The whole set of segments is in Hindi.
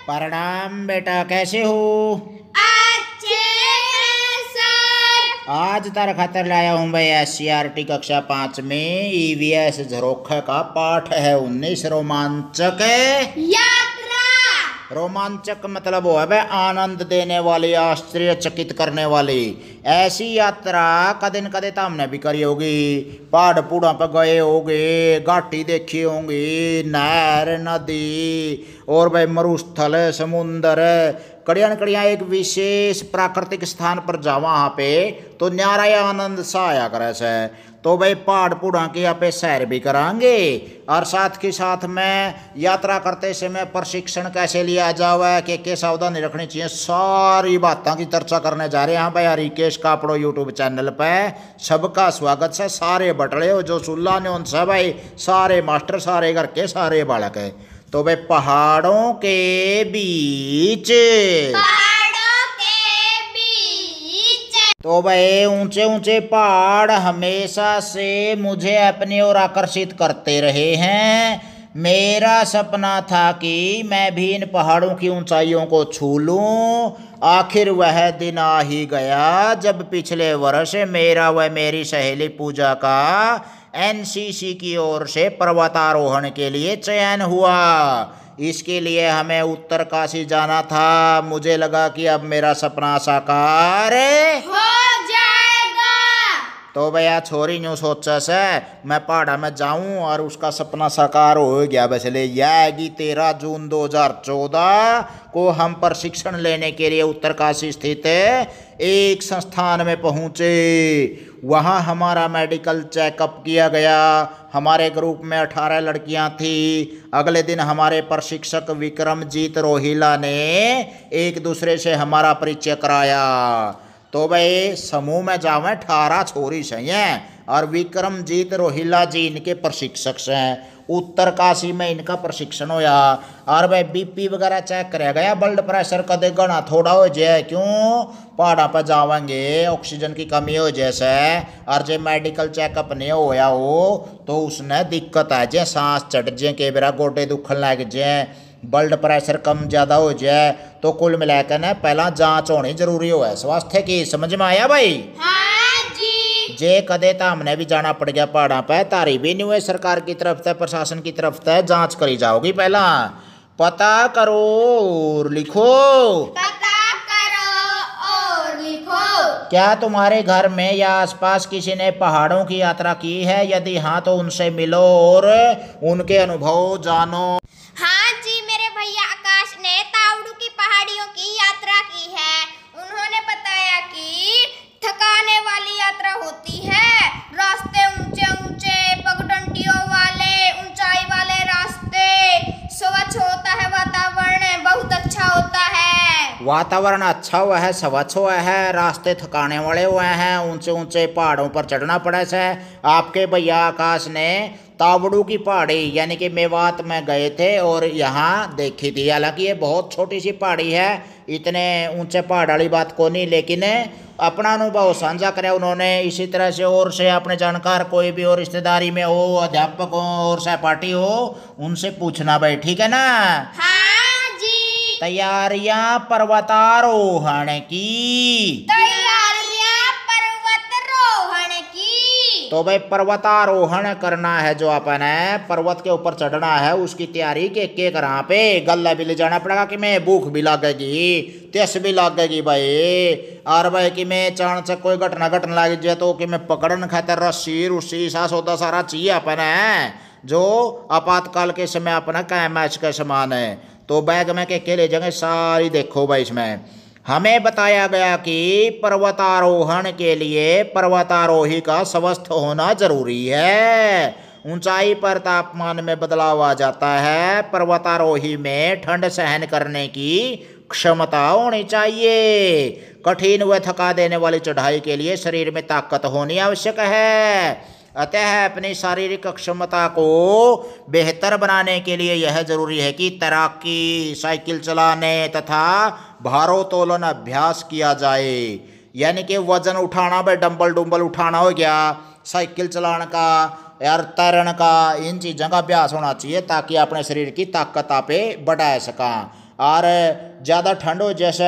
प्रणाम बेटा, कैसे हो? अच्छे हैं सर। आज तारा खातर लाया हूँ भाई SCRT कक्षा 5 में EVS झरोखे का पाठ है 19 रोमांचक यात्रा। रोमांचक मतलब वो है भाई आनंद देने वाली, आश्चर्यचकित करने वाली। ऐसी यात्रा कदिन कदे तो हमने भी करी होगी। पहाड़ पूड़ा पर गए होंगे, घाटी देखी होंगी, नहर, नदी और भाई मरुस्थल, समुंदर, कड़ियान कड़ियाँ एक विशेष प्राकृतिक स्थान पर जा, वहाँ पे तो न्यारा आनंद सा आया करे से। तो भाई पहाड़ पूड़ा के यहाँ पे सैर भी करांगे और साथ के साथ में यात्रा करते समय प्रशिक्षण कैसे लिया जावे, के सावधानी रखनी चाहिए, सारी बातों की चर्चा करने जा रहे हैं भाई हरिकेश कापड़ो यूट्यूब चैनल पे। सबका स्वागत है। सारे बटले हो जो सुल्ला ने उनसे भाई सारे मास्टर, सारे घर के सारे बालक है। तो भाई पहाड़ों के बीच तो भाई ऊंचे ऊंचे पहाड़ हमेशा से मुझे अपनी ओर आकर्षित करते रहे हैं। मेरा सपना था कि मैं भी इन पहाड़ों की ऊंचाइयों को छू लूं। आखिर वह दिन आ ही गया जब पिछले वर्ष मेरा व मेरी सहेली पूजा का NCC की ओर से पर्वतारोहण के लिए चयन हुआ। इसके लिए हमें उत्तरकाशी जाना था। मुझे लगा कि अब मेरा सपना साकार हो जाएगा। तो भैया छोरी यूँ सोचा से मैं पहाड़ा में जाऊं और उसका सपना साकार हो गया। बस ले यागी 13 जून 2014 को हम प्रशिक्षण लेने के लिए उत्तरकाशी स्थित एक संस्थान में पहुंचे। वहां हमारा मेडिकल चेकअप किया गया। हमारे ग्रुप में 18 लड़कियां थी। अगले दिन हमारे प्रशिक्षक विक्रमजीत रोहिला ने एक दूसरे से हमारा परिचय कराया। तो भाई समूह में जावे 18 छोरी सही हैं और विक्रमजीत रोहिला जी इनके प्रशिक्षक हैं। उत्तरकाशी में इनका प्रशिक्षण होया और भाई BP वगैरह चेक कराया गया। ब्लड प्रेशर कदे गणा थोड़ा हो जाए, क्यों पहाड़ा पर जावेंगे ऑक्सीजन की कमी हो जैसे। और जो मेडिकल चेकअप नहीं होया हो तो उसने दिक्कत आ जाए, सांस चढ़ जाए, के बेरा गोडे दुखन लग जाए, ब्लड प्रेशर कम ज़्यादा हो जाए। तो कुल मिलाकर ना पहला जांच होनी जरूरी हो है स्वास्थ्य की। समझ में आया भाई? हाँ जी। जे कदे तो हमने भी जाना पड़ गया पहाड़ा पे, तारी भी नहीं हुए सरकार की तरफ से, प्रशासन की तरफ से जांच करी जाओगी। पहला पता करो और लिखो। पता करो और लिखो। क्या तुम्हारे घर में या आसपास किसी ने पहाड़ों की यात्रा की है? यदि हाँ तो उनसे मिलो और उनके अनुभव जानो। हाँ जी, मेरे भैया आकाश ने तावड़ू की पहाड़ियों की यात्रा की है। उन्होंने बताया कि थकाने वाली यात्रा होती है। रास्ते ऊंचे ऊंचे, पगडंडियों वाले, ऊंचाई वाले रास्ते, स्वच्छ होता है वातावरण, बहुत अच्छा होता है। वातावरण अच्छा हुआ है, स्वच्छ हुआ है, रास्ते थकाने वाले हुए हैं, ऊंचे ऊंचे पहाड़ों पर चढ़ना पड़े से। आपके भैया आकाश ने तावड़ू की पहाड़ी यानी कि मेवात में गए थे और यहाँ देखी थी। हालांकि ये बहुत छोटी सी पहाड़ी है, इतने ऊंचे पहाड़ वाली बात को नहीं, लेकिन अपना अनुभव साझा करें उन्होंने। इसी तरह से और से अपने जानकार कोई भी और रिश्तेदारी में हो, अध्यापक हो और सहपाठी हो, उनसे पूछना भाई, ठीक है ना? हाँ जी। तैयारियां पर्वतारोहण की। तो भाई पर्वतारोहण करना है, जो अपन है पर्वत के ऊपर चढ़ना है, उसकी तैयारी के कहाँ पे गला भी ले जाना पड़ेगा कि मैं भूख भी लगेगी, तेस भी लगेगी भाई। और भाई कि मैं चाण से कोई घटना घटना लग जाए तो कि मैं पकड़न खातर रस्सी रुस्सी सा सौदा सारा चाहिए अपन है, जो आपातकाल के समय अपना क्या मैच का सामान है। तो बैग में के ले जाएंगे सारी। देखो भाई इसमें हमें बताया गया कि पर्वतारोहण के लिए पर्वतारोही का स्वस्थ होना जरूरी है। ऊंचाई पर तापमान में बदलाव आ जाता है। पर्वतारोही में ठंड सहन करने की क्षमता होनी चाहिए। कठिन व थका देने वाली चढ़ाई के लिए शरीर में ताकत होनी आवश्यक है। अतः अपनी शारीरिक क्षमता को बेहतर बनाने के लिए यह जरूरी है कि तैराकी, साइकिल चलाने तथा भारोत्तोलन अभ्यास किया जाए। यानी कि वजन उठाना भाई, डंबल डुम्बल उठाना हो गया, साइकिल चलाने का यार, तैरने का, इन चीज़ों का अभ्यास होना चाहिए ताकि अपने शरीर की ताकत आपे बढ़ा सका। और ज़्यादा ठंड हो जैसे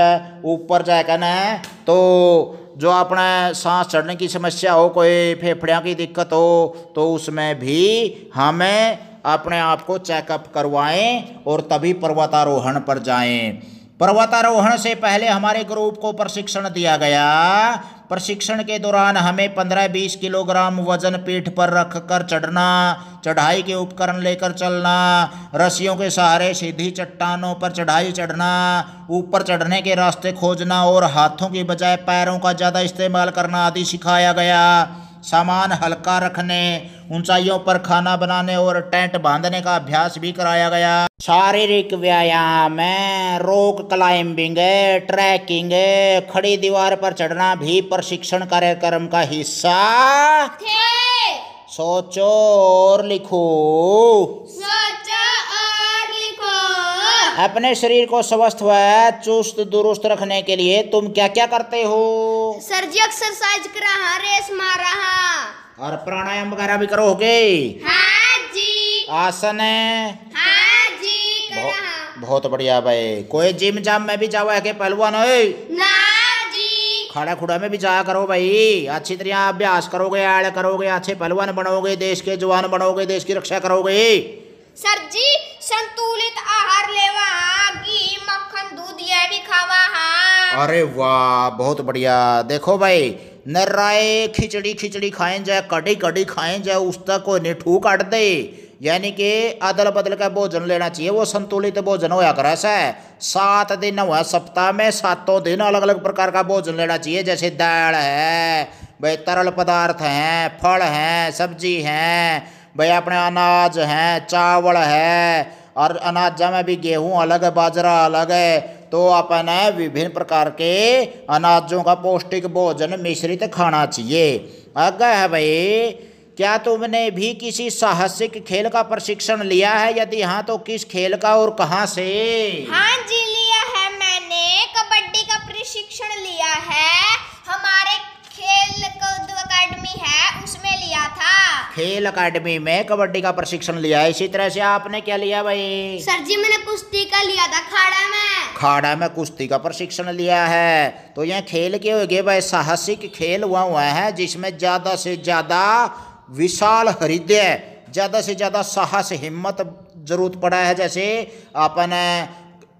ऊपर जाकर ना तो जो अपना सांस चढ़ने की समस्या हो, कोई फेफड़ियों की दिक्कत हो, तो उसमें भी हमें अपने आप को चेकअप करवाएं और तभी पर्वतारोहण पर जाएं। पर्वतारोहण से पहले हमारे ग्रुप को प्रशिक्षण दिया गया। प्रशिक्षण के दौरान हमें 15-20 किलोग्राम वजन पीठ पर रखकर चढ़ना, चढ़ाई के उपकरण लेकर चलना, रस्सियों के सहारे सीधी चट्टानों पर चढ़ाई चढ़ना, ऊपर चढ़ने के रास्ते खोजना और हाथों की बजाय पैरों का ज़्यादा इस्तेमाल करना आदि सिखाया गया। सामान हल्का रखने, ऊंचाइयों पर खाना बनाने और टेंट बांधने का अभ्यास भी कराया गया। शारीरिक व्यायाम है, रॉक क्लाइंबिंग, ट्रैकिंग, खड़ी दीवार पर चढ़ना भी प्रशिक्षण कार्यक्रम का हिस्सा थे। सोचो और लिखो। अपने शरीर को स्वस्थ व चुस्त दुरुस्त रखने के लिए तुम क्या क्या करते हो? सर जी एक्सरसाइज कर रहा, रेस मार रहा और प्राणायाम वगैरह भी करोगे? हाँ जी। आसन है? हाँ जी कर रहा। बहुत बढ़िया भाई। कोई जिम जाम में भी जाओ है के पहलवान है? ना जी। खड़ा खुड़ा में भी जाया करो भाई, अच्छी तरह अभ्यास करोगे, आड़ करोगे, अच्छे पहलवान बनोगे, देश के जवान बनोगे, देश की रक्षा करोगे। सर जी संतुलित आहार लेवा, घी मक्खन दूध ये भी खावा। हाँ। अरे वाह बहुत बढ़िया। देखो भाई नर्राए खिचड़ी खाएं जाए, कड़ी खाएं जाए, उस तक कोई नहीं ठू काट दे, यानी कि अदल बदल का भोजन लेना चाहिए। वो संतुलित भोजन होया करे से 7 दिन हुआ सप्ताह में, 7 दिन अलग अलग प्रकार का भोजन लेना चाहिए। जैसे दाल है भाई, तरल पदार्थ हैं, फल हैं, सब्जी हैं भाई, अपने अनाज हैं, चावल है, और अनाजा में भी गेहूं अलग है, बाजरा अलग है। तो अपन विभिन्न प्रकार के अनाजों का पौष्टिक भोजन मिश्रित खाना चाहिए। आगे है भाई, क्या तुमने भी किसी साहसिक खेल का प्रशिक्षण लिया है? यदि हाँ तो किस खेल का और कहाँ से? हाँ जी लिया है, मैंने कबड्डी का प्रशिक्षण लिया है। हमारे खेल अकादमी है उसमें लिया था। खेल अकादमी में कबड्डी का प्रशिक्षण लिया है। इसी तरह से आपने क्या लिया भाई? सर जी मैंने कुश्ती का लिया था, खाड़ा में कुश्ती का प्रशिक्षण लिया है। तो यह खेल के हो गए भाई साहसिक खेल हुआ है, जिसमें ज़्यादा से ज़्यादा विशाल हृदय, ज़्यादा से ज़्यादा साहस हिम्मत जरूरत पड़ा है। जैसे अपन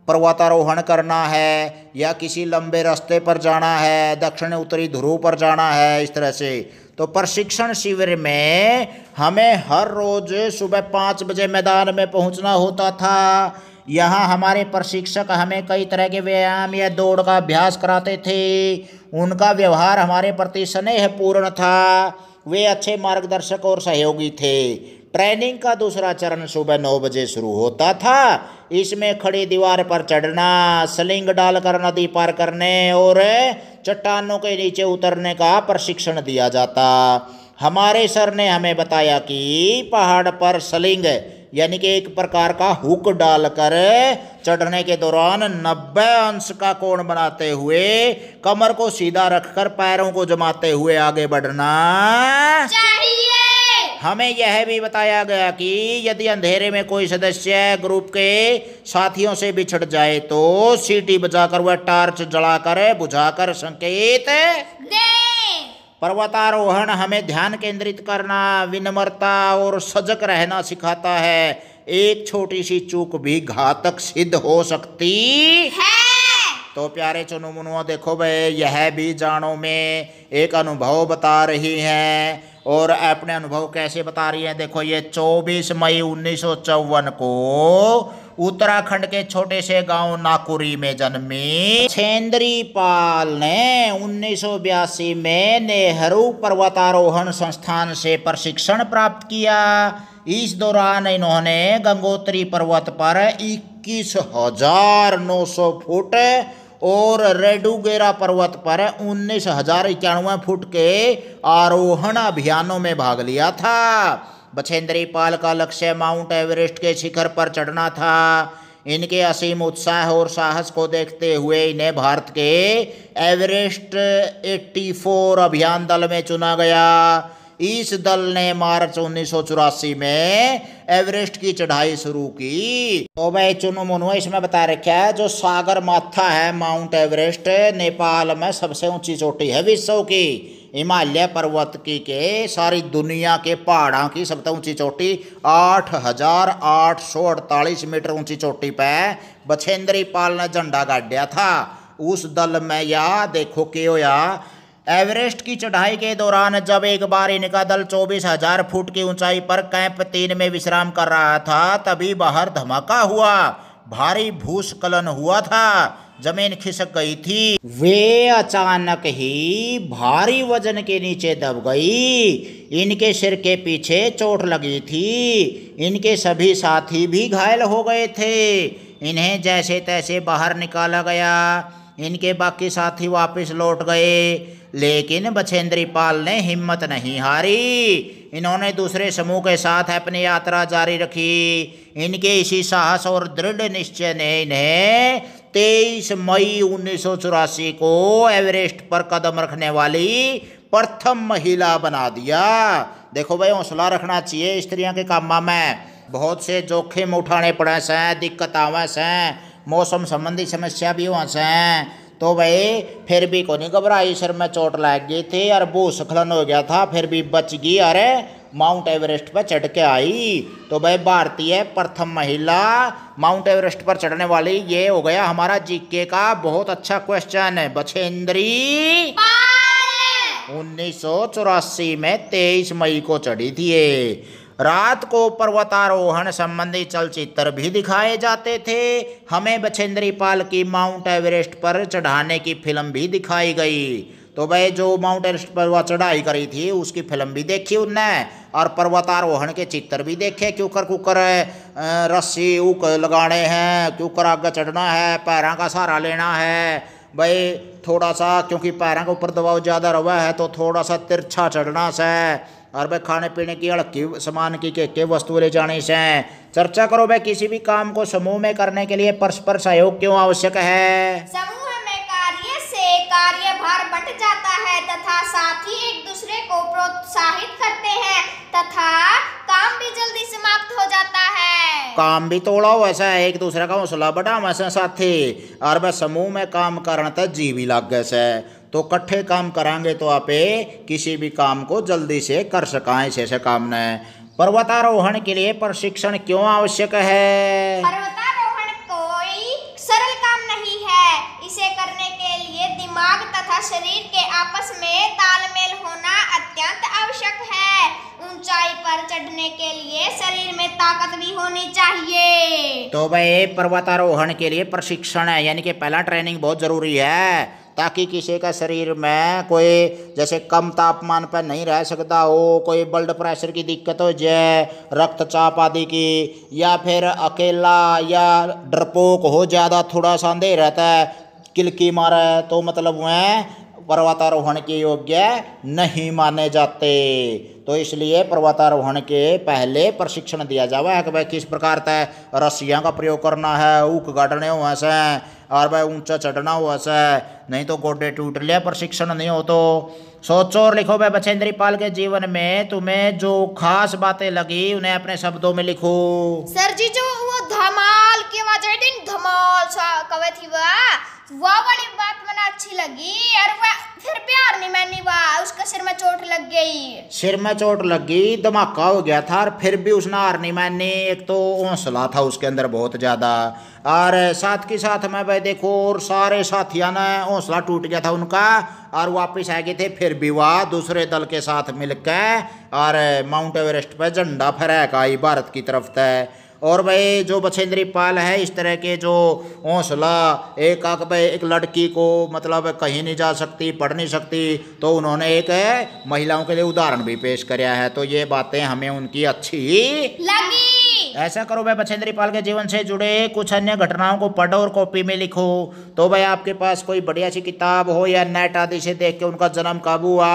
पर्वतारोहण करना है, या किसी लंबे रास्ते पर जाना है, दक्षिण उत्तरी ध्रुव पर जाना है, इस तरह से। तो प्रशिक्षण शिविर में हमें हर रोज सुबह 5 बजे मैदान में पहुंचना होता था। यहाँ हमारे प्रशिक्षक हमें कई तरह के व्यायाम या दौड़ का अभ्यास कराते थे। उनका व्यवहार हमारे प्रति स्नेहपूर्ण था। वे अच्छे मार्गदर्शक और सहयोगी थे। ट्रेनिंग का दूसरा चरण सुबह 9 बजे शुरू होता था। इसमें खड़ी दीवार पर चढ़ना, स्लिंग डालकर नदी पार करने और चट्टानों के नीचे उतरने का प्रशिक्षण दिया जाता। हमारे सर ने हमें बताया कि पहाड़ पर स्लिंग यानी कि एक प्रकार का हुक डालकर चढ़ने के दौरान 90 अंश का कोण बनाते हुए कमर को सीधा रखकर पैरों को जमाते हुए आगे बढ़ना चाहिए। हमें यह भी बताया गया कि यदि अंधेरे में कोई सदस्य ग्रुप के साथियों से बिछड़ जाए तो सीटी बजाकर वह टार्च जलाकर बुझाकर संकेत दे। पर्वतारोहण हमें ध्यान केंद्रित करना, विनम्रता और सजग रहना सिखाता है। एक छोटी सी चूक भी घातक सिद्ध हो सकती है। तो प्यारे चुनु मुनुआ देखो भाई, यह भी जानो में एक अनुभव बता रही हैं। और अपने अनुभव कैसे बता रही हैं? देखो, ये 24 मई 1954 को उत्तराखंड के छोटे से गांव नाकुरी में जन्मी छेंद्री पाल ने 1982 में नेहरू पर्वतारोहण संस्थान से प्रशिक्षण प्राप्त किया। इस दौरान इन्होंने गंगोत्री पर्वत पर 21,900 फुट और रेडुगेरा पर्वत पर 19,091 फुट के आरोहण अभियानों में भाग लिया था। बछेंद्री पाल का लक्ष्य माउंट एवरेस्ट के शिखर पर चढ़ना था। इनके असीम उत्साह और साहस को देखते हुए इन्हें भारत के एवरेस्ट 84 अभियान दल में चुना गया। इस दल ने मार्च 1984 में एवरेस्ट की चढ़ाई शुरू की। तो भाई चुनो मुनो इसमें बता रखा है जो सागर माथा है माउंट एवरेस्ट नेपाल में सबसे ऊंची चोटी है विश्व की। हिमालय पर्वत की के सारी दुनिया के पहाड़ों की सबसे ऊंची चोटी 8,848 मीटर ऊंची चोटी पे बछेंद्री पाल ने झंडा गाड़ा था। उस दल में या देखो के हो या एवरेस्ट की चढ़ाई के दौरान जब एक बार इनका दल 24,000 फुट की ऊंचाई पर कैंप 3 में विश्राम कर रहा था तभी बाहर धमाका हुआ, भारी भूस्खलन हुआ था, जमीन खिसक गई थी। वे अचानक ही भारी वजन के नीचे दब गई। इनके सिर के पीछे चोट लगी थी। इनके सभी साथी भी घायल हो गए थे। इन्हें जैसे तैसे बाहर निकाला गया। इनके बाकी साथी वापस लौट गए, लेकिन बछेंद्री पाल ने हिम्मत नहीं हारी। इन्होंने दूसरे समूह के साथ अपनी यात्रा जारी रखी। इनके इसी साहस और दृढ़ निश्चय ने इन्हें 23 मई 1984 को एवरेस्ट पर कदम रखने वाली प्रथम महिला बना दिया। देखो भाई, हौसला रखना चाहिए स्त्रियों के कामों में। बहुत से जोखिम उठाने पड़े से, दिक्कत आवे से, मौसम संबंधी समस्या भी हुआ से, तो भाई फिर भी को नहीं घबराई। सिर में चोट लग गई थी और भूस्खलन हो गया था, फिर भी बच गई। अरे माउंट एवरेस्ट पर चढ़ के आई। तो भाई भारतीय प्रथम महिला माउंट एवरेस्ट पर चढ़ने वाली, ये हो गया हमारा जीके का बहुत अच्छा क्वेश्चन है। बछेंद्री 1984 में 23 मई को चढ़ी थी। रात को पर्वतारोहण संबंधी चलचित्र भी दिखाए जाते थे। हमें बछेंद्री पाल की माउंट एवरेस्ट पर चढ़ाने की फिल्म भी दिखाई गई। तो भाई जो माउंट एवरेस्ट पर वह चढ़ाई करी थी उसकी फिल्म भी देखी उनने, और पर्वतारोहण के चित्र भी देखे। क्यों कर रस्सी ऊक लगाने हैं, क्यों कर आगे चढ़ना है, पैरों का सहारा लेना है भाई थोड़ा सा, क्योंकि पैरों के ऊपर दबाव ज़्यादा रहा है तो थोड़ा सा तिरछा चढ़ना से, और भाई खाने पीने की हल्की सामान की के वस्तु ले जाने से। चर्चा करो भाई, किसी भी काम को समूह में करने के लिए परस्पर सहयोग क्यों आवश्यक है? समूह में कार्य से कार्यभार बंट जाता है तथा साथी एक दूसरे को प्रोत्साहित करते हैं तथा काम भी जल्दी समाप्त हो जाता है। काम भी तोड़ा वैसा है, एक दूसरे का हौसला बढ़ा वैसा साथी। और भाई समूह में काम करना तो जी भी लग गए से, तो इकट्ठे काम करांगे तो आप किसी भी काम को जल्दी से कर सकाएं। ऐसे काम ने पर्वतारोहण के लिए प्रशिक्षण क्यों आवश्यक है? पर्वतारोहण कोई सरल काम नहीं है। इसे करने के लिए दिमाग तथा शरीर के आपस में तालमेल होना अत्यंत आवश्यक है। ऊंचाई पर चढ़ने के लिए शरीर में ताकत भी होनी चाहिए। तो भाई पर्वतारोहण के लिए प्रशिक्षण है, यानी कि पहला ट्रेनिंग बहुत जरूरी है, ताकि किसी का शरीर में कोई जैसे कम तापमान पर नहीं रह सकता हो, कोई ब्लड प्रेशर की दिक्कत हो जाए, रक्तचाप आदि की, या फिर अकेला या डरपोक हो, ज़्यादा थोड़ा सा अंधेरा रहता है, किलकी मारा है, तो मतलब वह पर्वतारोहण के योग्य नहीं माने जाते। तो इसलिए पर्वतारोहण के पहले प्रशिक्षण दिया जावा है कि भाई किस प्रकार तय रस्सियाँ का प्रयोग करना है, ऊक गाड़ने हुआ से, और भाई ऊंचा चढ़ना हुआ से, नहीं तो गोडे टूट लिया प्रशिक्षण नहीं हो तो। सोचो और लिखो भाई बछेंद्री पाल के जीवन में तुम्हें जो खास बातें लगी उन्हें अपने शब्दों में लिखो। सर जी जो वो धमाल के वजह दिन धमाल सा कवे थी वह वाली बात मैंने अच्छी लगी। और वह फिर प्यार नहीं मानी, वाह उसके सिर में चोट लग गई। सिर में चोट लग गई, धमाका हो गया था, और फिर भी उसने हार नहीं मानी। एक तो हौसला था उसके अंदर बहुत ज़्यादा, और साथ के साथ में भाई देखो और सारे साथियों ने हौसला टूट गया था उनका, और वापस आ गए थे। फिर भी वह दूसरे दल के साथ मिलकर और माउंट एवरेस्ट पर झंडा फहरा आई भारत की तरफ तय। और भाई जो बछेंद्री पाल है, इस तरह के जो हौसला एक लड़की को मतलब कहीं नहीं जा सकती, पढ़ नहीं सकती, तो उन्होंने एक महिलाओं के लिए उदाहरण भी पेश किया है। तो ये बातें हमें उनकी अच्छी लगी। ऐसा करो भाई बछेंद्री पाल के जीवन से जुड़े कुछ अन्य घटनाओं को पढ़ो और कॉपी में लिखो। तो भाई आपके पास कोई बढ़िया सी किताब हो या नेट आदि से देख के उनका जन्म कब हुआ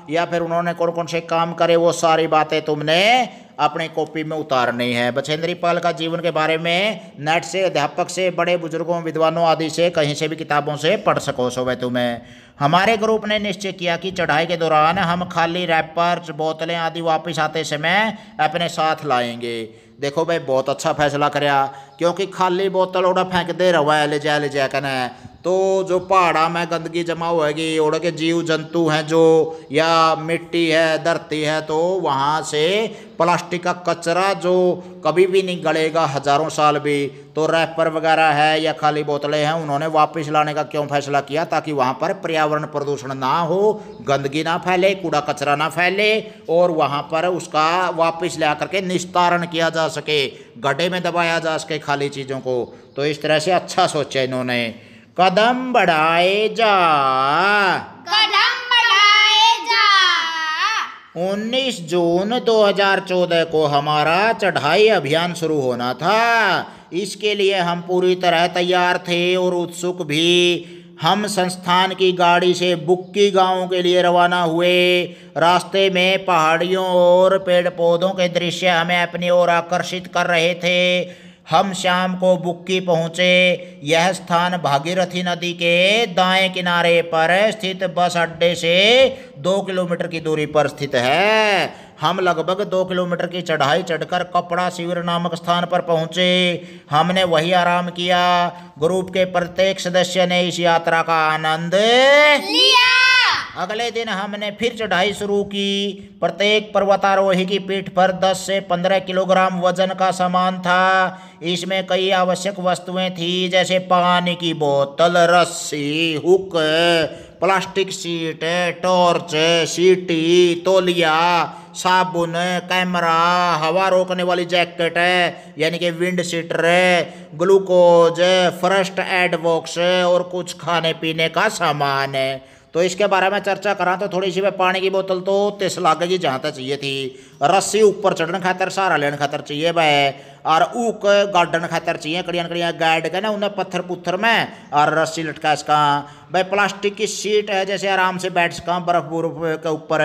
या फिर उन्होंने कौन कौन से काम करे, वो सारी बातें तुमने अपनी कॉपी में उतारनी है। बछेंद्री पाल का जीवन के बारे में नेट से, अध्यापक से, बड़े बुजुर्गों, विद्वानों आदि से, कहीं से भी किताबों से पढ़ सको सो तुम्हें। हमारे ग्रुप ने निश्चय किया कि चढ़ाई के दौरान हम खाली रैपर्स, बोतलें आदि वापस आते समय अपने साथ लाएंगे। देखो भाई बहुत अच्छा फैसला कराया, क्योंकि खाली बोतल ओड़ा फेंक दे रहा है ले जा कने, तो जो पहाड़ा में गंदगी जमा होएगी, ओड़ा के जीव जंतु हैं जो, या मिट्टी है, धरती है, तो वहाँ से प्लास्टिक का कचरा जो कभी भी नहीं गलेगा हजारों साल भी, तो रैपर वगैरह है या खाली बोतलें हैं, उन्होंने वापस लाने का क्यों फैसला किया? ताकि वहाँ पर पर्यावरण प्रदूषण ना हो, गंदगी ना फैले, कूड़ा कचरा ना फैले, और वहाँ पर उसका वापस ला करके निस्तारण किया जा सके, गड्ढे में दबाया जा सके खाली चीज़ों को। तो इस तरह से अच्छा सोचा इन्होंने। कदम बढ़ाए जा, कदम बढ़ाए जा। 19 जून 2014 को हमारा चढ़ाई अभियान शुरू होना था। इसके लिए हम पूरी तरह तैयार थे और उत्सुक भी। हम संस्थान की गाड़ी से बुक्की गांव के लिए रवाना हुए। रास्ते में पहाड़ियों और पेड़ पौधों के दृश्य हमें अपनी ओर आकर्षित कर रहे थे। हम शाम को बुक्की पहुँचे। यह स्थान भागीरथी नदी के दाएं किनारे पर स्थित बस अड्डे से 2 किलोमीटर की दूरी पर स्थित है। हम लगभग 2 किलोमीटर की चढ़ाई चढ़कर कपड़ा शिविर नामक स्थान पर पहुँचे। हमने वही आराम किया। ग्रुप के प्रत्येक सदस्य ने इस यात्रा का आनंद लिया। अगले दिन हमने फिर चढ़ाई शुरू की। प्रत्येक पर्वतारोही की पीठ पर 10 से 15 किलोग्राम वजन का सामान था। इसमें कई आवश्यक वस्तुएं थी, जैसे पानी की बोतल, रस्सी, हुक, प्लास्टिक शीट, टॉर्च, सीटी, तौलिया, साबुन, कैमरा, हवा रोकने वाली जैकेट यानी कि wind cheater, glucose, first aid box और कुछ खाने पीने का सामान है। तो इसके बारे में चर्चा करा तो थोड़ी सी पानी की बोतल तो तिस लागेगी जहाँ तक चाहिए थी। रस्सी ऊपर चढ़ने खातर, सहारा लेने खातर चाहिए भाई, और ऊक गार्डन खातर चाहिए, कड़ियाँ कड़ियाँ गाइड के ना उन्हें पत्थर पुत्थर में, और रस्सी लटका इसका भाई। प्लास्टिक की शीट है, जैसे आराम से बैठ सका बर्फ बुर्फ के ऊपर।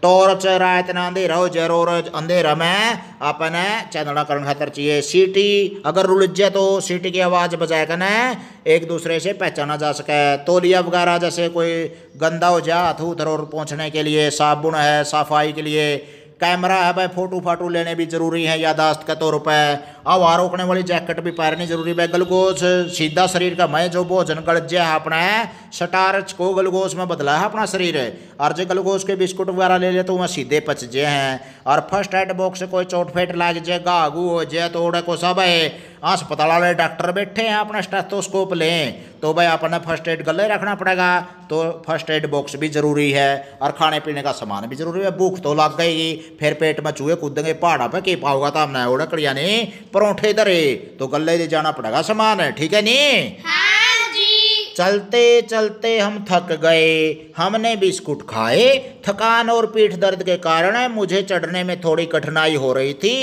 टॉर्च रात ना अंधेरा हो जरूर अंधेरा में अपने चंदड़ा करने खातर चाहिए। सीटी अगर रुल जाए तो सीटी की आवाज़ बजाए करना एक दूसरे से पहचाना जा सके। तौलिया वगैरह जैसे कोई गंदा हो जाए हाथ उधर और पहुँचने के लिए। साबुन है सफाई के लिए। कैमरा है भाई, फोटो फाटो लेने भी जरूरी है यादाश्त के तौर पर। हवा रोकने वाली जैकेट भी पहननी जरूरी है। ग्लूकोज सीधा शरीर का मैं जो भोजन गलज्या है अपने स्टार्च को ग्लूकोज में बदला है अपना शरीर है। और जो ग्लूकोज के बिस्कुट वगैरह ले ले तो वह सीधे पच जे हैं। और फर्स्ट एड बॉक्स से कोई चोट फेट लग जाए, घाघू हो जाए तो को सब है अस्पताल वाले डॉक्टर बैठे हैं, अपना स्टेथोस्कोप लें तो भाई अपने फर्स्ट एड गले रखना पड़ेगा। तो फर्स्ट एड बॉक्स भी जरूरी है और खाने पीने का सामान भी जरूरी है। भूख तो लग गई, फिर पेट में चूहे कूदेंगे पहाड़ा पे के पाओगा तो हमने उड़कड़िया नहीं परोठे दरे तो गले ले जाना पड़ेगा सामान है, ठीक है नी? हाँ जी। चलते चलते हम थक गए। हमने बिस्कुट खाए। थकान और पीठ दर्द के कारण मुझे चढ़ने में थोड़ी कठिनाई हो रही थी।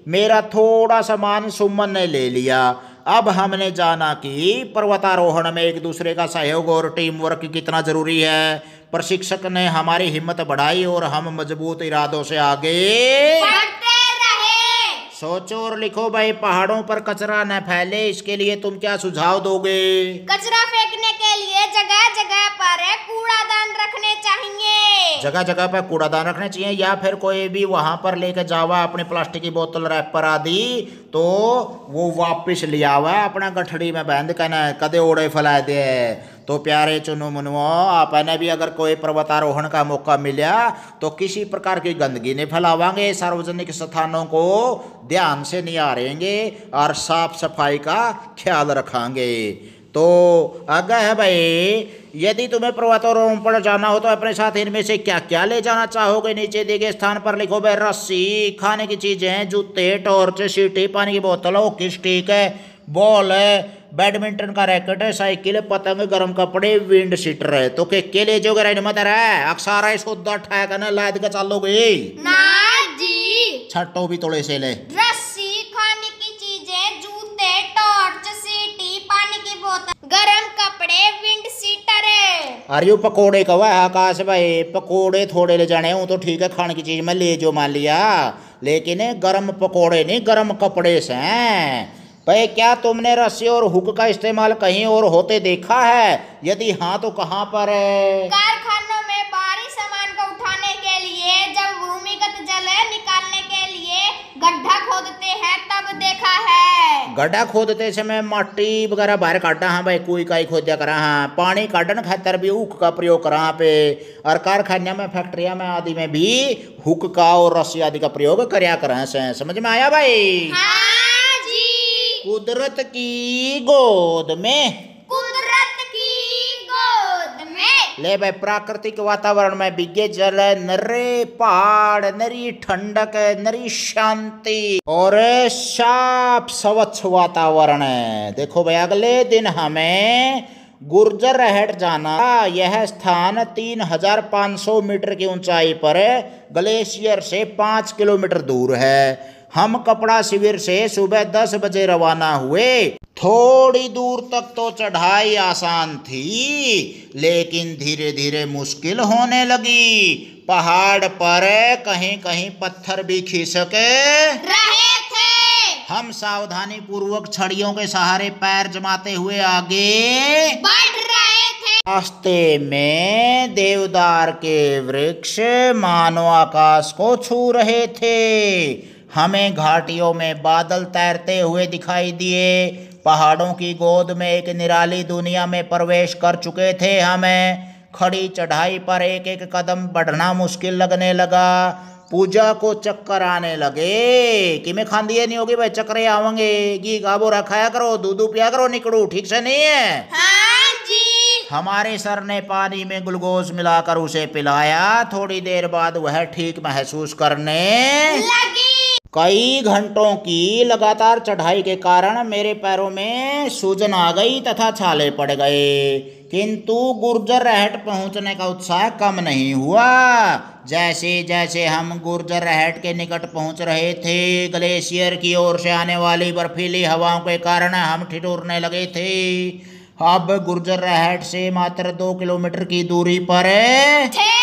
मेरा थोड़ा सामान सुमन ने ले लिया। अब हमने जाना कि पर्वतारोहण में एक दूसरे का सहयोग और टीम वर्क कितना जरूरी है। प्रशिक्षक ने हमारी हिम्मत बढ़ाई और हम मजबूत इरादों से आगे बढ़ते रहे। सोचो और लिखो भाई, पहाड़ों पर कचरा न फैले, इसके लिए तुम क्या सुझाव दोगे? कचरा फेंकने के लिए जगह जगह पर कूड़ादान रखने चाहिए। जगह जगह पर कूड़ादान रखने चाहिए, या फिर कोई भी वहां पर लेकर जावा अपनी प्लास्टिक की बोतल, रैपर आदि, तो वो वापिस लिया हुआ अपना गठड़ी में बंद करना, कदे ओड़े फैला दे। तो प्यारे चुनो मुनुओ, आपने भी अगर कोई पर्वतारोहण का मौका मिला तो किसी प्रकार की गंदगी नहीं फैलावांगे, सार्वजनिक स्थानों को ध्यान से निहारेंगे और साफ सफाई का ख्याल रखेंगे। तो आगे है भाई, यदि तुम्हें पर्वतारोहण पर जाना हो तो अपने साथ इनमें से क्या क्या ले जाना चाहोगे? नीचे दिए गए स्थान पर लिखो भाई। रस्सी, खाने की चीजें, जूते, टॉर्च, सीटी, पानी की बोतल, हॉकी स्टिक है, बॉल है, बैडमिंटन का रैकेट है, साइकिल, पतंग, गर्म कपड़े, विंड शीटर है। तो के ले जोगे राइड मत है अक्सारा सौदा ठहका ना लाद के चलोगे ना जी। छट्टो भी थोड़े से ले। रस्सी, खाने की चीजें, जूते, टॉर्च, सीटी, पानी की बोतल, गरम कपड़े, विंड शीटर है। अरे पकोड़े कवा है आकाश भाई, पकोड़े थोड़े ले जाने हो तो ठीक है, खाने की चीज में ले जो मान लिया। लेकिन गरम पकोड़े नहीं, गरम कपड़े से हैं। भाई क्या तुमने रस्सी और हुक का इस्तेमाल कहीं और होते देखा है? यदि हाँ तो कहाँ पर है? कारखानों में भारी सामान को उठाने के लिए जब भूमिगत जल निकालने के लिए गड्ढा खोदते हैं तब देखा है। गड्ढा खोदते समय माटी वगैरह बाहर काटा। हाँ भाई कोई काई खोदा करा। हाँ पानी काटन खातर भी हुक का प्रयोग करा पे, और कारखाने में फैक्ट्रिया में आदि में भी हुक का और रस्सी आदि का प्रयोग करया करा से। समझ में आया भाई? हाँ जी। कुदरत की गोद में, कुदरत की गोद में। ले भाई प्राकृतिक वातावरण में बिगे जल, नरे पहाड़, नरी ठंडक, नरी शांति और साफ स्वच्छ वातावरण है। देखो भाई अगले दिन हमें गुर्जरहट जाना। यह स्थान 3500 मीटर की ऊंचाई पर ग्लेशियर से 5 किलोमीटर दूर है। हम कपड़ा शिविर से सुबह 10 बजे रवाना हुए। थोड़ी दूर तक तो चढ़ाई आसान थी, लेकिन धीरे धीरे मुश्किल होने लगी। पहाड़ पर कहीं कहीं पत्थर भी खिसक रहे थे। हम सावधानी पूर्वक छड़ियों के सहारे पैर जमाते हुए आगे बढ़ रहे थे। रास्ते में देवदार के वृक्ष मानो आकाश को छू रहे थे। हमें घाटियों में बादल तैरते हुए दिखाई दिए। पहाड़ों की गोद में एक निराली दुनिया में प्रवेश कर चुके थे। हमें खड़ी चढ़ाई पर एक एक कदम बढ़ना मुश्किल लगने लगा। पूजा को चक्कर आने लगे कि मैं खांदी नहीं होगी भाई, चक्कर आवेंगे। घी गाबो रखाया करो, दूध पिया करो, निकड़ू ठीक से नहीं है? हाँ जी। हमारे सर ने पानी में ग्लूकोज मिलाकर उसे पिलाया। थोड़ी देर बाद वह ठीक महसूस करने लगी। कई घंटों की लगातार चढ़ाई के कारण मेरे पैरों में सूजन आ गई तथा छाले पड़ गए, किंतु गुर्जरहट पहुंचने का उत्साह कम नहीं हुआ। जैसे जैसे हम गुर्जरहट के निकट पहुंच रहे थे, ग्लेशियर की ओर से आने वाली बर्फीली हवाओं के कारण हम ठिठुरने लगे थे। अब गुर्जरहट से मात्र 2 किलोमीटर की दूरी पर थे।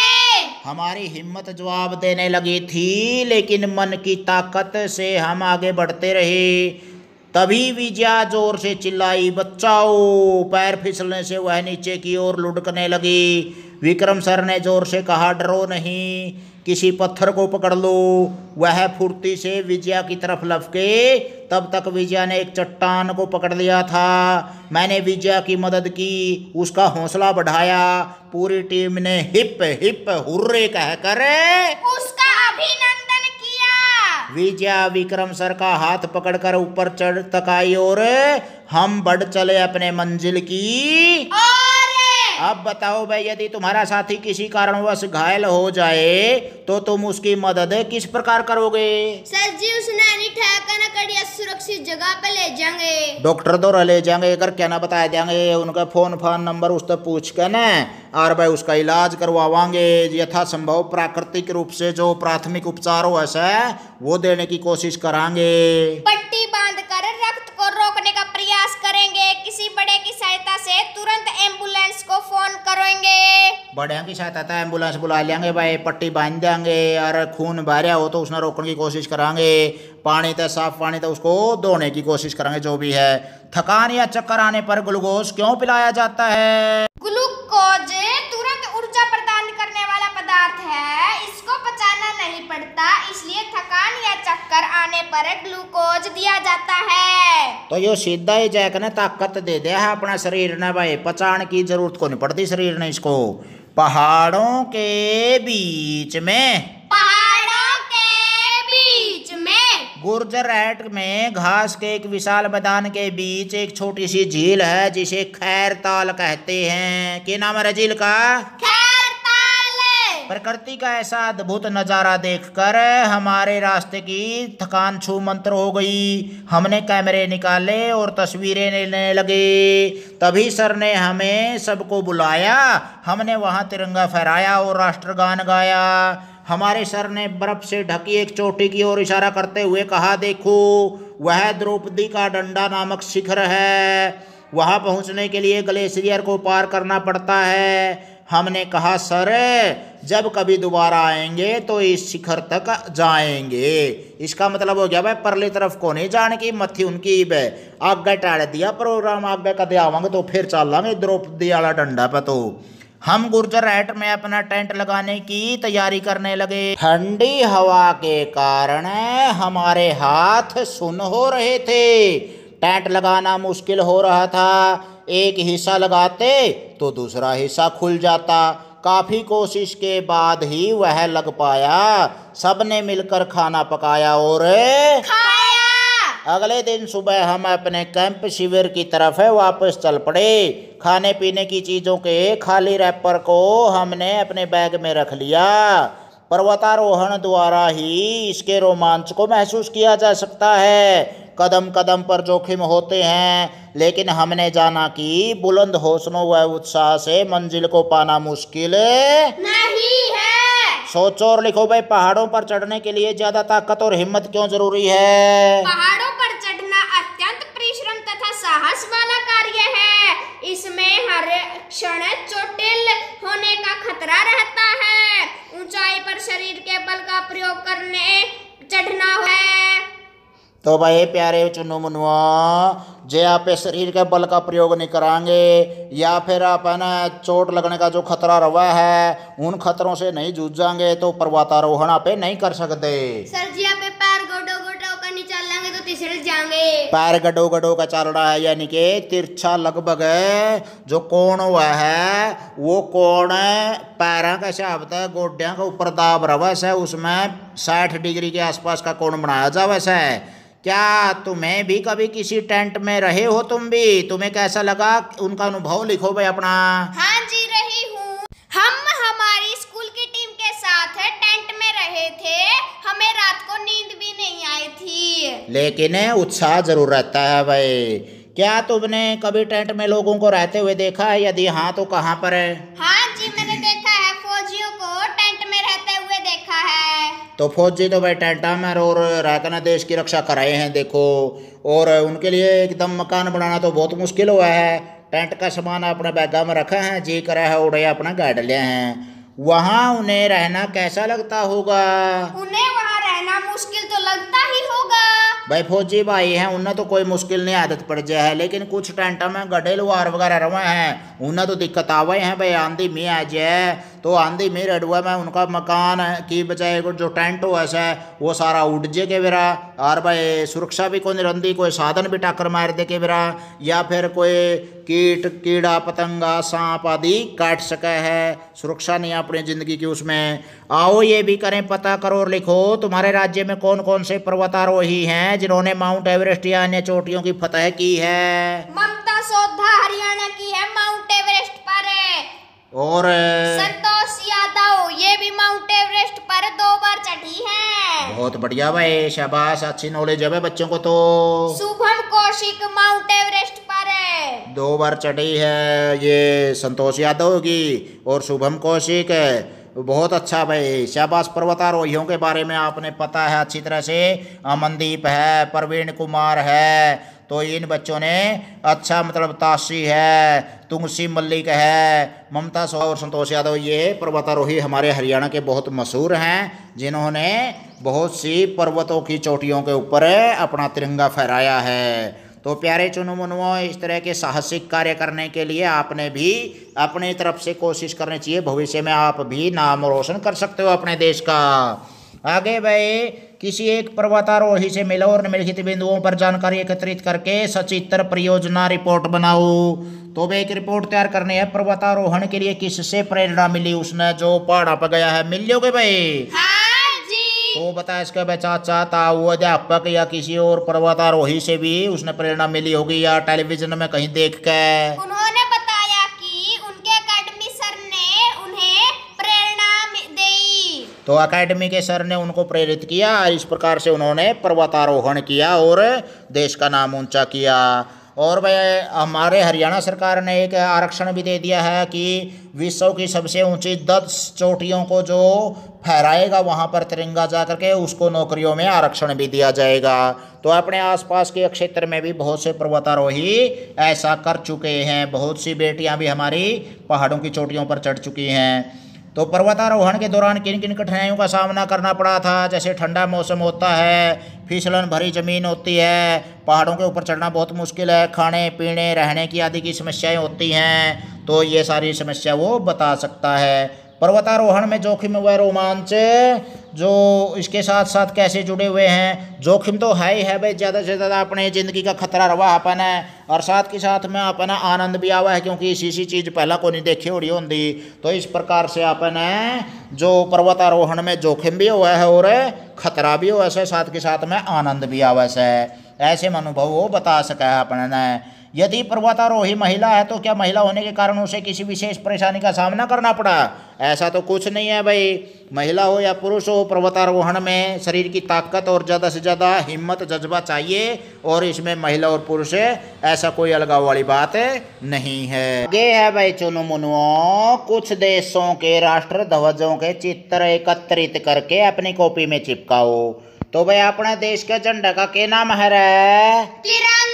हमारी हिम्मत जवाब देने लगी थी, लेकिन मन की ताकत से हम आगे बढ़ते रहे। तभी विजया जोर से चिल्लाई, बचाओ! पैर फिसलने से वह नीचे की ओर लुढ़कने लगी। विक्रम सर ने जोर से कहा, डरो नहीं, किसी पत्थर को पकड़ लो। वह फुर्ती से विजया की तरफ लपके। तब तक विजया ने एक चट्टान को पकड़ लिया था। मैंने विजया की मदद की, उसका हौसला बढ़ाया। पूरी टीम ने हिप हिप हुर्रे कहकर उसका अभिनंदन किया। विजया विक्रम सर का हाथ पकड़कर ऊपर चढ़ तक आई और हम बढ़ चले अपने मंजिल की। अब बताओ भाई, यदि तुम्हारा साथी किसी कारणवश घायल हो जाए तो तुम उसकी मदद किस प्रकार करोगे? सर जी उसने नहीं ठहका ना कड़िया, सुरक्षित जगह पे ले जाएंगे। डॉक्टर दौरा ले जाएंगे, अगर क्या ना बताया देंगे। उनका फोन नंबर उस तक पूछ के न और भाई उसका इलाज करवावांगे। यथासंभव प्राकृतिक रूप से जो प्राथमिक उपचार हो ऐसा वो देने की कोशिश करांगे। पट्टी बांध कर रक्त को रोकने का प्रयास करेंगे। किसी बड़े की सहायता से तुरंत एम्बुलेंस को फोन करेंगे। बड़े की सहायता से एम्बुलेंस बुला लेंगे भाई, पट्टी बांध देंगे और खून बहरिया हो तो उसने रोकने की कोशिश करांगे। पानी तो साफ पानी तो उसको धोने की कोशिश करेंगे जो भी है। थकान या चक्कर आने पर ग्लूकोज क्यों पिलाया जाता है? ग्लूकोज तुरंत ऊर्जा प्रदान करने वाला पदार्थ है, इसको पचाना नहीं पड़ता, इसलिए थकान या चक्कर आने पर ग्लूकोज दिया जाता है। तो यो सीधा ही जैक ने ताकत दे दिया है अपना शरीर ने भाई, पचाने की जरूरत को नहीं पड़ती शरीर ने इसको। पहाड़ों के बीच में गुर्जरहट में घास के एक विशाल मैदान के बीच एक छोटी सी झील है जिसे खैरताल कहते हैं। क्या नाम है झील का? खैरताल। प्रकृति का ऐसा अद्भुत नजारा देखकर हमारे रास्ते की थकान छू मंतर हो गई। हमने कैमरे निकाले और तस्वीरें लेने लगे। तभी सर ने हमें सबको बुलाया। हमने वहां तिरंगा फहराया और राष्ट्रगान गाया। हमारे सर ने बर्फ से ढकी एक चोटी की ओर इशारा करते हुए कहा, देखो वह द्रौपदी का डंडा नामक शिखर है। वहां पहुंचने के लिए ग्लेशियर को पार करना पड़ता है। हमने कहा सर जब कभी दोबारा आएंगे तो इस शिखर तक जाएंगे। इसका मतलब हो गया भाई परली तरफ को नहीं जाने की मत्थी उनकी बे आगे टाड़ दिया प्रोग्राम, आगे कदे आवांगे तो फिर चल लांगे द्रौपदी वाला डंडा पे। तो हम गुर्जर हैट में अपना टेंट लगाने की तैयारी करने लगे। ठंडी हवा के कारण हमारे हाथ सुन्न हो रहे थे, टेंट लगाना मुश्किल हो रहा था। एक हिस्सा लगाते तो दूसरा हिस्सा खुल जाता। काफी कोशिश के बाद ही वह लग पाया। सबने मिलकर खाना पकाया और खाया। अगले दिन सुबह हम अपने कैंप शिविर की तरफ वापस चल पड़े। खाने पीने की चीजों के खाली रैपर को हमने अपने बैग में रख लिया। पर्वतारोहण द्वारा ही इसके रोमांच को महसूस किया जा सकता है। कदम कदम पर जोखिम होते हैं, लेकिन हमने जाना कि बुलंद हौसलों व उत्साह से मंजिल को पाना मुश्किल नहीं है। सोचो और लिखो भाई, पहाड़ों पर चढ़ने के लिए ज्यादा ताकत और हिम्मत क्यों जरूरी है? पहाड़ों पर चढ़ना अत्यंत परिश्रम तथा साहस वाला कार्य है। इसमें हर क्षण चोटिल होने का खतरा रहता है। ऊंचाई पर शरीर के बल का प्रयोग करने चढ़ना है। तो भाई प्यारे चुन्नू मुनुआ, जे आप शरीर के बल का प्रयोग नहीं कराएंगे या फिर आप है ना चोट लगने का जो खतरा रहा है उन खतरों से नहीं जूझ जाएंगे तो पर्वतारोहण आप नहीं कर सकते। सर जी आप पैर गोडो गोडो का नहीं चलेंगे तो तिसड़ जाएंगे। पैर गडो गडो का चल रहा है, यानी कि तिरछा लगभग जो कोण हुआ है वो कोण पैरों का हिसाब है गोड्या के ऊपर दाब रहा है, उसमें 60 डिग्री के आसपास का कोण बनाया जा। वैसा है क्या तुम्हें भी कभी किसी टेंट में रहे हो? तुम भी, तुम्हें कैसा लगा उनका अनुभव लिखो भाई अपना। हाँ जी रही हूँ। हम हमारी स्कूल की टीम के साथ टेंट में रहे थे। हमें रात को नींद भी नहीं आई थी, लेकिन उत्साह जरूर रहता है भाई। क्या तुमने कभी टेंट में लोगों को रहते हुए देखा है? यदि हाँ तो कहाँ पर है? हाँ जी मैंने देखा है, फौजियों को टेंट में रहते हुए देखा है। तो फौजी तो भाई टेंटा में और रहकर देश की रक्षा कराए हैं देखो, और उनके लिए एकदम मकान बनाना तो बहुत मुश्किल हुआ है। टेंट का सामान अपने बैगा में रखा है, जी करा है उड़े अपना गाड़ लिया है। वहाँ उन्हें रहना कैसा लगता होगा? उन्हें वहाँ रहना मुश्किल तो लगता ही होगा भाई। फौजी भाई हैं उन्हें तो कोई मुश्किल नहीं आदत पड़ जाए है, लेकिन कुछ टेंटा में गड्ढे लुहार वगैरह रहे हैं उन्हें तो दिक्कत आवे हैं भाई। आंधी में आ जाए तो आंधी में रडुआ में उनका मकान की बजाय जो टेंट हो ऐसा वो सारा उड़ जे के बेरा, और भाई सुरक्षा भी कोई रंदी, कोई साधन भी टक्कर मार दे के बेरा, या फिर कोई कीट कीड़ा पतंगा सांप आदि काट सका है। सुरक्षा नहीं अपनी जिंदगी की उसमें। आओ ये भी करें, पता करो और लिखो तुम्हारे राज्य में कौन कौन से पर्वतारोही हैं जिन्होंने माउंट एवरेस्ट या अन्य चोटियों की फतह की है। ममता सोधा हरियाणा की है, माउंट एवरेस्ट पर है। और संतोष यादव ये भी माउंट एवरेस्ट पर 2 बार चढ़ी है। बहुत बढ़िया भाई, शाबाश, अच्छी नॉलेज है बच्चों को। तो शुभम कौशिक माउंट एवरेस्ट पर है, 2 बार चढ़ी है ये संतोष यादव की और शुभम कौशिक है। बहुत अच्छा भाई, शाबाश। पर्वतारोहियों के बारे में आपने पता है अच्छी तरह से। अमनदीप है, प्रवीण कुमार है, तो इन बच्चों ने अच्छा मतलब ताशी है, तुंगसी मल्लिक है, ममता सोहा और संतोष यादव, ये पर्वतारोही हमारे हरियाणा के बहुत मशहूर हैं जिन्होंने बहुत सी पर्वतों की चोटियों के ऊपर अपना तिरंगा फहराया है। तो प्यारे चुनु मुनुओं, इस तरह के साहसिक कार्य करने के लिए आपने भी अपनी तरफ से कोशिश करनी चाहिए। भविष्य में आप भी नाम रोशन कर सकते हो अपने देश का। आगे भाई किसी एक पर्वतारोही से मिलो और निम्नलिखित बिंदुओं पर जानकारी एकत्रित करके सचित्र परियोजना रिपोर्ट बनाओ। तो भाई एक रिपोर्ट तैयार करनी है। पर्वतारोहण के लिए किससे प्रेरणा मिली उसने जो पहाड़ पर गया है? मिल लोगे भाई? हाँ जी। तो बता इसके बच्चा चाहता वो अध्यापक या किसी और पर्वतारोही से भी उसने प्रेरणा मिली होगी या टेलीविजन में कहीं देख के? उन्होंने बताया कि उनके एकेडमी सर ने उन्हें प्रेरणा दी। तो एकेडमी के सर ने उनको प्रेरित किया और इस प्रकार से उन्होंने पर्वतारोहण किया और देश का नाम ऊंचा किया। और भाई हमारे हरियाणा सरकार ने एक आरक्षण भी दे दिया है कि विश्व की सबसे ऊंची 10 चोटियों को जो फहराएगा वहां पर तिरंगा जा करके उसको नौकरियों में आरक्षण भी दिया जाएगा। तो अपने आसपास के क्षेत्र में भी बहुत से पर्वतारोही ऐसा कर चुके हैं। बहुत सी बेटियां भी हमारी पहाड़ों की चोटियों पर चढ़ चुकी हैं। तो पर्वतारोहण के दौरान किन किन कठिनाइयों का सामना करना पड़ा था? जैसे ठंडा मौसम होता है, फिसलन भरी ज़मीन होती है, पहाड़ों के ऊपर चढ़ना बहुत मुश्किल है, खाने पीने रहने की आदि की समस्याएं होती हैं। तो ये सारी समस्या वो बता सकता है। पर्वतारोहण में जोखिम व रोमांच जो इसके साथ साथ कैसे जुड़े हुए हैं? जोखिम तो है ही है भाई, ज़्यादा से ज़्यादा अपने ज़िंदगी का खतरा रवा अपन है, और साथ के साथ में अपन आनंद भी आवा है, क्योंकि इसी चीज़ पहला को नहीं देखी हो रही होंगी। तो इस प्रकार से अपन जो पर्वतारोहण में जोखिम भी हुआ है और खतरा भी हुआ है, साथ के साथ में आनंद भी आवा है। ऐसे अनुभव वो बता सका है अपन ने। यदि पर्वतारोही महिला है तो क्या महिला होने के कारण उसे किसी विशेष परेशानी का सामना करना पड़ा? ऐसा तो कुछ नहीं है भाई। महिला हो या पुरुष हो, पर्वतारोहण में शरीर की ताकत और ज़्यादा से ज़्यादा हिम्मत जज्बा चाहिए, और इसमें महिला और पुरुष ऐसा कोई अलगाव वाली बात नहीं है। आगे है भाई चुनु मुनुओं, कुछ देशों के राष्ट्र ध्वजों के चित्र एकत्रित करके अपनी कॉपी में चिपकाओ। तो भाई अपने देश के झंडा का क्या नाम है रे? तिरंगा।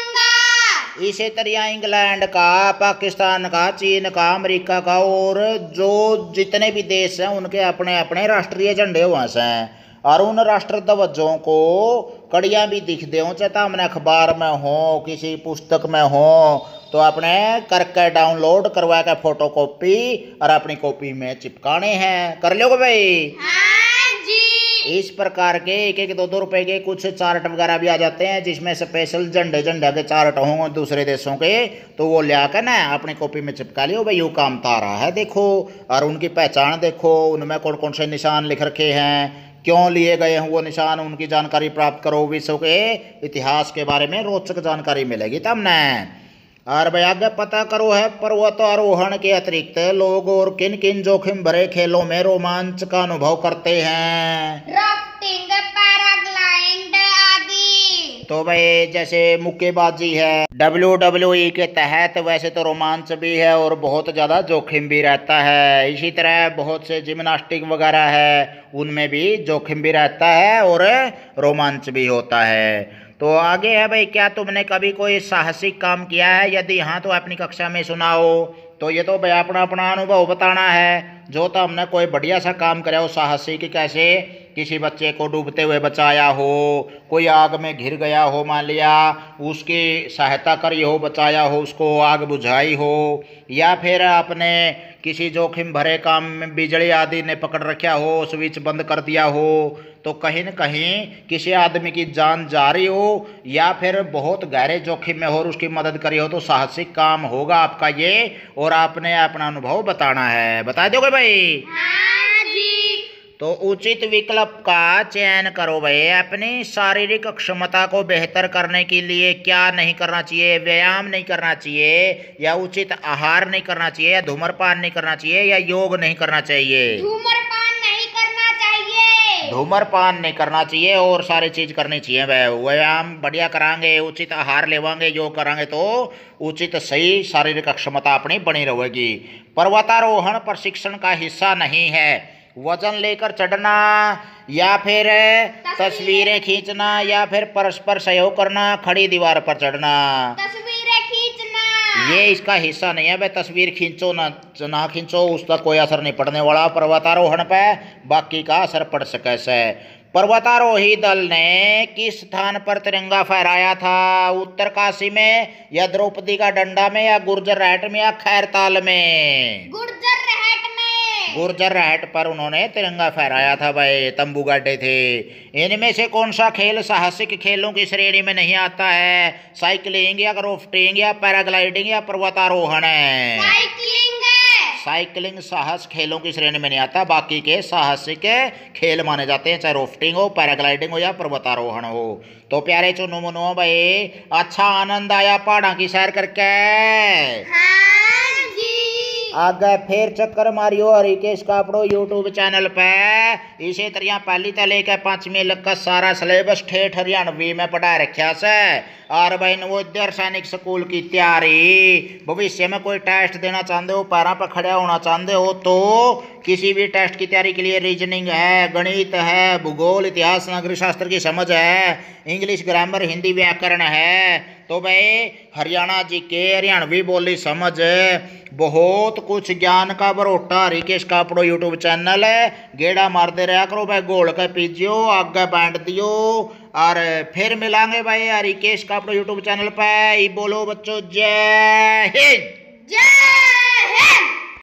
इसी तरह इंग्लैंड का, पाकिस्तान का, चीन का, अमेरिका का और जो जितने भी देश हैं उनके अपने अपने राष्ट्रीय झंडे हुआ हैं। और उन राष्ट्र ध्वजों को कड़ियाँ भी दिखते हो, चाहे हमने अखबार में हो, किसी पुस्तक में हो, तो अपने करके डाउनलोड करवा के फोटो कॉपी और अपनी कॉपी में चिपकाने हैं। कर लोगे भाई? हाँ जी। इस प्रकार के 1-1, 2-2 रुपए के कुछ चार्ट वगैरह भी आ जाते हैं, जिसमें स्पेशल झंडे के चार्ट होंगे दूसरे देशों के, तो वो ले आकर ना अपनी कॉपी में चिपका लियो भाई, यूँ काम तो आ रहा है देखो। और उनकी पहचान देखो, उनमें कौन कौन से निशान लिख रखे हैं, क्यों लिए गए हैं वो निशान, उनकी जानकारी प्राप्त करो। विश्व के इतिहास के बारे में रोचक जानकारी मिलेगी तब न। और भाई आगे पता करो है पर्वतारोहण के अतिरिक्त लोग और किन किन जोखिम भरे खेलों में रोमांच का अनुभव करते हैं? राफ्टिंग, पैराग्लाइडिंग आदि। तो भाई जैसे मुक्केबाजी है WWE के तहत, वैसे तो रोमांच भी है और बहुत ज़्यादा जोखिम भी रहता है। इसी तरह बहुत से जिम्नास्टिक वगैरह है, उनमें भी जोखिम भी रहता है और रोमांच भी होता है। तो आगे है भाई, क्या तुमने कभी कोई साहसिक काम किया है? यदि हाँ तो अपनी कक्षा में सुनाओ। तो ये तो भाई अपना अपना अनुभव बताना है। जो तो हमने कोई बढ़िया सा काम करा हो साहसिक, कैसे किसी बच्चे को डूबते हुए बचाया हो, कोई आग में घिर गया हो, मान लिया उसकी सहायता करी हो, बचाया हो, उसको आग बुझाई हो, या फिर आपने किसी जोखिम भरे काम में बिजली आदि ने पकड़ रखा हो, स्विच बंद कर दिया हो, तो कहीं न कहीं किसी आदमी की जान जा रही हो, या फिर बहुत गहरे जोखिम में हो और उसकी मदद करी हो, तो साहसिक काम होगा आपका ये, और आपने अपना अनुभव बताना है। बता दोगे भाई? हाँ जी। तो उचित विकल्प का चयन करो भाई। अपनी शारीरिक क्षमता को बेहतर करने के लिए क्या नहीं करना चाहिए? व्यायाम नहीं करना चाहिए, या उचित आहार नहीं करना चाहिए, या धूम्रपान नहीं करना चाहिए, या योग नहीं करना चाहिए? धूम्रपान नहीं करना चाहिए। धूम्रपान नहीं करना चाहिए और सारी चीज करनी चाहिए भाई। व्यायाम बढ़िया करांगे, उचित आहार लेवांगे, योग करांगे तो उचित सही शारीरिक क्षमता अपनी बनी रहेगी। पर्वतारोहण प्रशिक्षण का हिस्सा नहीं है। वजन लेकर चढ़ना, या फिर तस्वीरें खींचना, या फिर परस्पर सहयोग करना, खड़ी दीवार पर चढ़ना, तस्वीरें खींचना, ये इसका हिस्सा नहीं है भाई। तस्वीर खींचो ना खींचो, उसका कोई असर नहीं पड़ने वाला पर्वतारोहण पे, बाकी का असर पड़ सके से। पर्वतारोही दल ने किस स्थान पर तिरंगा फहराया था? उत्तरकाशी में, या द्रौपदी का डंडा में, या गुर्जर रहट में, या खैरताल में? गुर्जर रहट पर उन्होंने तिरंगा फहराया था भाई, तंबू गाड़े थे। इनमें से कौन सा खेल साहसिक खेलों की श्रेणी में नहीं आता है? साइकिलिंग, या राफ्टिंग, या पैराग्लाइडिंग, या पर्वतारोहण है? साइकिलिंग साहस खेलों की श्रेणी में नहीं आता, बाकी के साहसिक खेल माने जाते हैं, चाहे राफ्टिंग हो, पैराग्लाइडिंग हो, या पर्वतारोहण हो। तो प्यारे चुनु मुनुओं भाई, अच्छा आनंद आया पहाड़ों की सैर करके? हाँ जी। आगे फिर चक्कर Mario Harikesh Kapdo YouTube channel पे। इसी तरह पहली तो लेकर 5वीं लग का सारा सिलेबस ठेठ हरियाणवी में पढ़ा रखा से। और भाई नवोदय सैनिक स्कूल की तैयारी, भविष्य में कोई टेस्ट देना चाहते हो, पैरों पर खड़ा होना चाहते हो तो किसी भी टेस्ट की तैयारी के लिए रीजनिंग है, गणित है, भूगोल, इतिहास, नागरिक शास्त्र की समझ है, इंग्लिश ग्रामर, हिंदी व्याकरण है, तो भाई हरियाणा जी के हरियाणवी बोली समझ, बहुत कुछ ज्ञान का बरोटा हरिकेश कापड़ो यूट्यूब चैनल है। गेड़ा मारते रहा करो भाई, गोल के पीजियो, आगे बांट दियो। और फिर मिलांगे भाई हरिकेश कापड़ो यूट्यूब चैनल पे। बोलो बच्चों, जय हिंद। जय हिंद।